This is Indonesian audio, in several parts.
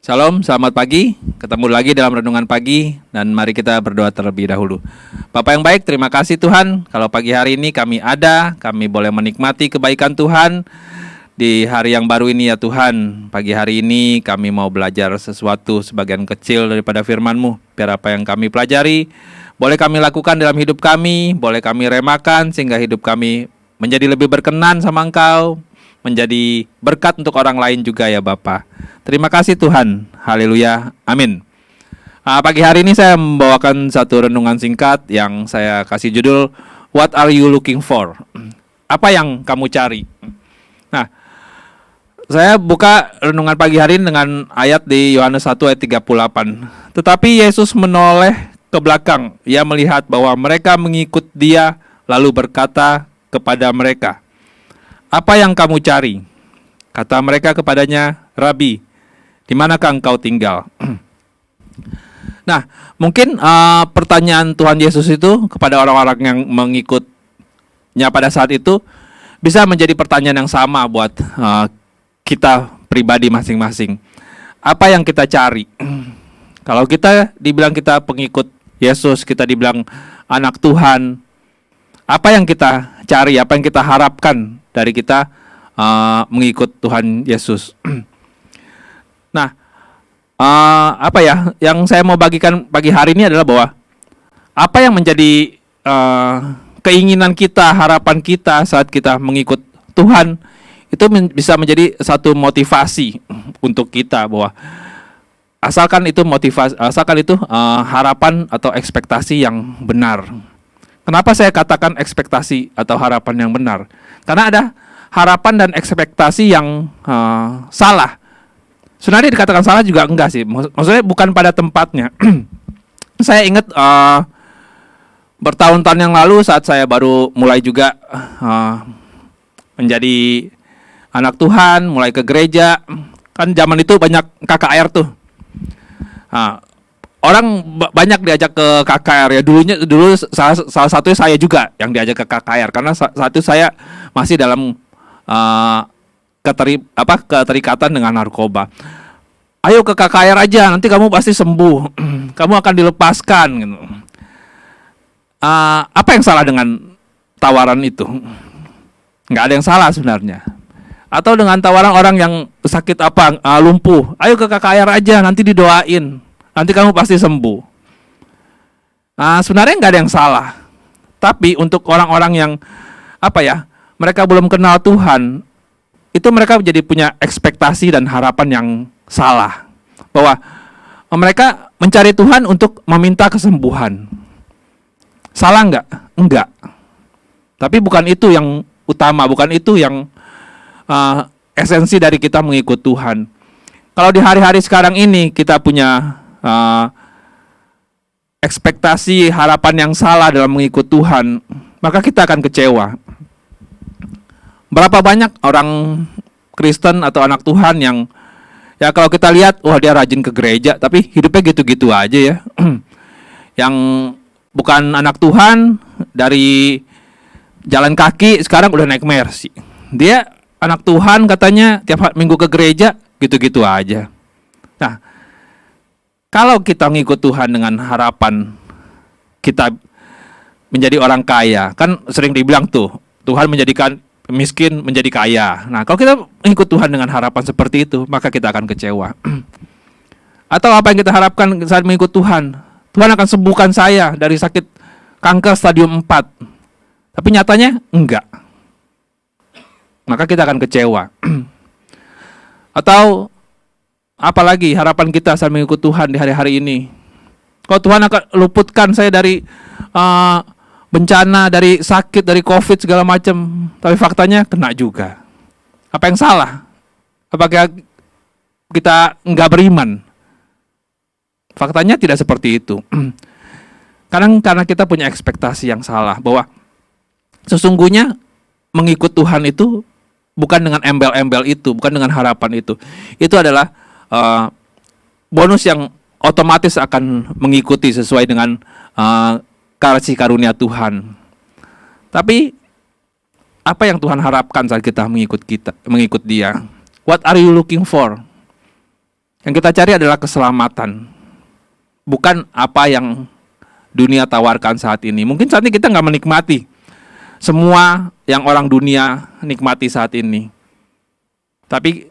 Shalom, selamat pagi. Ketemu lagi dalam renungan pagi dan mari kita berdoa terlebih dahulu. Bapak yang baik, terima kasih Tuhan. Kalau pagi hari ini kami boleh menikmati kebaikan Tuhan di hari yang baru ini ya Tuhan. Pagi hari ini kami mau belajar sesuatu sebagian kecil daripada firman-Mu. Biar apa yang kami pelajari boleh kami lakukan dalam hidup kami, boleh kami remakan sehingga hidup kami menjadi lebih berkenan sama Engkau, menjadi berkat untuk orang lain juga ya Bapa. Terima kasih Tuhan. Haleluya. Amin. Pagi hari ini saya membawakan satu renungan singkat yang saya kasih judul What are you looking for? Apa yang kamu cari? Nah, saya buka renungan pagi hari ini dengan ayat di Yohanes 1 ayat 38. Tetapi Yesus menoleh ke belakang. Ia melihat bahwa mereka mengikut Dia lalu berkata kepada mereka, "Apa yang kamu cari?" Kata mereka kepadanya, "Rabi, di manakah engkau tinggal?" Nah, mungkin pertanyaan Tuhan Yesus itu kepada orang-orang yang mengikutnya pada saat itu bisa menjadi pertanyaan yang sama buat kita pribadi masing-masing. Apa yang kita cari? Kalau kita dibilang kita pengikut Yesus, kita dibilang anak Tuhan, apa yang kita cari? Apa yang kita harapkan dari kita mengikut Tuhan Yesus? Nah, apa ya yang saya mau bagikan pagi hari ini adalah bahwa apa yang menjadi keinginan kita, harapan kita saat kita mengikut Tuhan itu bisa menjadi satu motivasi untuk kita bahwa asalkan itu harapan atau ekspektasi yang benar. Kenapa saya katakan ekspektasi atau harapan yang benar? Karena ada harapan dan ekspektasi yang salah. Sebenarnya dikatakan salah juga enggak sih. Maksudnya bukan pada tempatnya. Saya ingat bertahun-tahun yang lalu saat saya baru mulai juga menjadi anak Tuhan, mulai ke gereja. Kan zaman itu banyak KKR tuh. Orang banyak diajak ke KKR ya. Dulu salah satunya saya juga yang diajak ke KKR karena saat itu saya masih dalam keterikatan dengan narkoba. Ayo ke KKR aja, nanti kamu pasti sembuh. Kamu akan dilepaskan gitu. Apa yang salah dengan tawaran itu? Nggak ada yang salah sebenarnya. Atau dengan tawaran orang yang sakit lumpuh. Ayo ke KKR aja, nanti didoain. Nanti kamu pasti sembuh. Sebenarnya nggak ada yang salah. Tapi untuk orang-orang yang mereka belum kenal Tuhan, itu mereka jadi punya ekspektasi dan harapan yang salah. Bahwa mereka mencari Tuhan untuk meminta kesembuhan. Salah nggak? Enggak. Tapi bukan itu yang utama, bukan itu yang esensi dari kita mengikut Tuhan. Kalau di hari-hari sekarang ini kita punya ekspektasi harapan yang salah dalam mengikut Tuhan, maka kita akan kecewa. Berapa banyak orang Kristen atau anak Tuhan yang ya kalau kita lihat, wah dia rajin ke gereja, tapi hidupnya gitu-gitu aja ya. Yang bukan anak Tuhan, dari jalan kaki sekarang udah naik Mercy. Dia anak Tuhan katanya tiap minggu ke gereja, gitu-gitu aja. Nah, kalau kita ngikut Tuhan dengan harapan kita menjadi orang kaya, kan sering dibilang tuh, Tuhan menjadikan miskin menjadi kaya. Nah, kalau kita ikut Tuhan dengan harapan seperti itu, maka kita akan kecewa. Atau apa yang kita harapkan saat mengikut Tuhan? Tuhan akan sembuhkan saya dari sakit kanker stadium 4. Tapi nyatanya enggak. Maka kita akan kecewa. Atau apalagi harapan kita saat mengikut Tuhan di hari-hari ini? Kalau Tuhan akan luputkan saya dari bencana, dari sakit, dari COVID segala macam, tapi faktanya kena juga. Apa yang salah? Apakah kita enggak beriman? Faktanya tidak seperti itu. Karena kita punya ekspektasi yang salah bahwa sesungguhnya mengikut Tuhan itu bukan dengan embel-embel itu, bukan dengan harapan itu. Itu adalah bonus yang otomatis akan mengikuti sesuai dengan kasih karunia Tuhan. Tapi apa yang Tuhan harapkan saat kita mengikut Dia? What are you looking for? Yang kita cari adalah keselamatan. Bukan apa yang dunia tawarkan saat ini. Mungkin saat ini kita nggak menikmati semua yang orang dunia nikmati saat ini. Tapi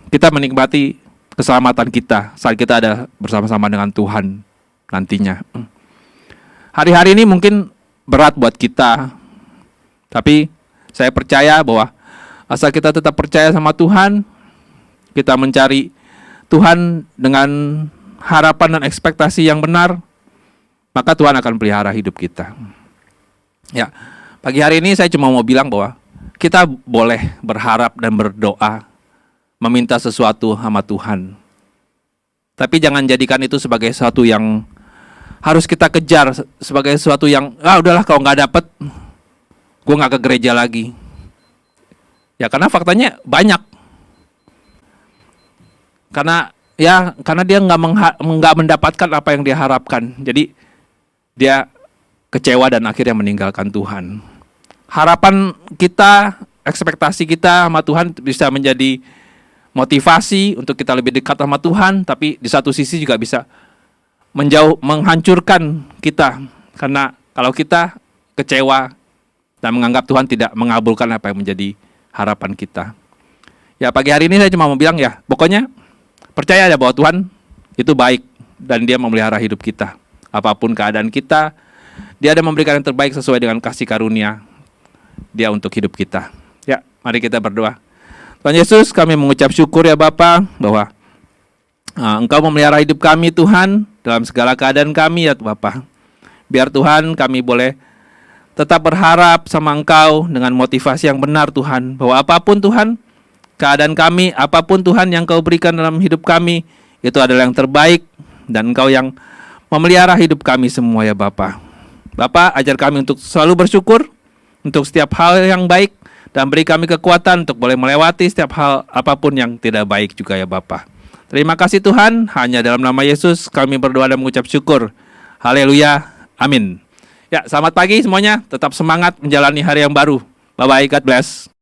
kita menikmati keselamatan kita saat kita ada bersama-sama dengan Tuhan nantinya. Hari-hari ini mungkin berat buat kita. Tapi saya percaya bahwa asal kita tetap percaya sama Tuhan, kita mencari Tuhan dengan harapan dan ekspektasi yang benar, maka Tuhan akan pelihara hidup kita. Ya, pagi hari ini saya cuma mau bilang bahwa kita boleh berharap dan berdoa, meminta sesuatu sama Tuhan. Tapi jangan jadikan itu sebagai sesuatu yang harus kita kejar, sebagai sesuatu yang, udahlah kalau nggak dapet, gue nggak ke gereja lagi. Ya karena faktanya banyak. Karena dia nggak mendapatkan apa yang dia harapkan. Jadi dia kecewa dan akhirnya meninggalkan Tuhan. Harapan kita, ekspektasi kita sama Tuhan bisa menjadi motivasi untuk kita lebih dekat sama Tuhan, tapi di satu sisi juga bisa menghancurkan kita. Karena kalau kita kecewa dan menganggap Tuhan tidak mengabulkan apa yang menjadi harapan kita. Ya pagi hari ini saya cuma mau bilang ya, pokoknya percaya ya bahwa Tuhan itu baik dan Dia memelihara hidup kita. Apapun keadaan kita, Dia ada memberikan yang terbaik sesuai dengan kasih karunia Dia untuk hidup kita. Ya, mari kita berdoa. Tuhan Yesus, kami mengucap syukur ya Bapa bahwa Engkau memelihara hidup kami Tuhan dalam segala keadaan kami ya Bapa. Biar Tuhan kami boleh tetap berharap sama Engkau dengan motivasi yang benar Tuhan, bahwa apapun Tuhan keadaan kami, apapun Tuhan yang Kau berikan dalam hidup kami, itu adalah yang terbaik, dan Engkau yang memelihara hidup kami semua ya Bapa. Bapa, ajar kami untuk selalu bersyukur untuk setiap hal yang baik, dan beri kami kekuatan untuk boleh melewati setiap hal apapun yang tidak baik juga ya Bapa. Terima kasih Tuhan, hanya dalam nama Yesus kami berdoa dan mengucap syukur. Haleluya, amin. Ya, selamat pagi semuanya, tetap semangat menjalani hari yang baru. Bye-bye, God bless.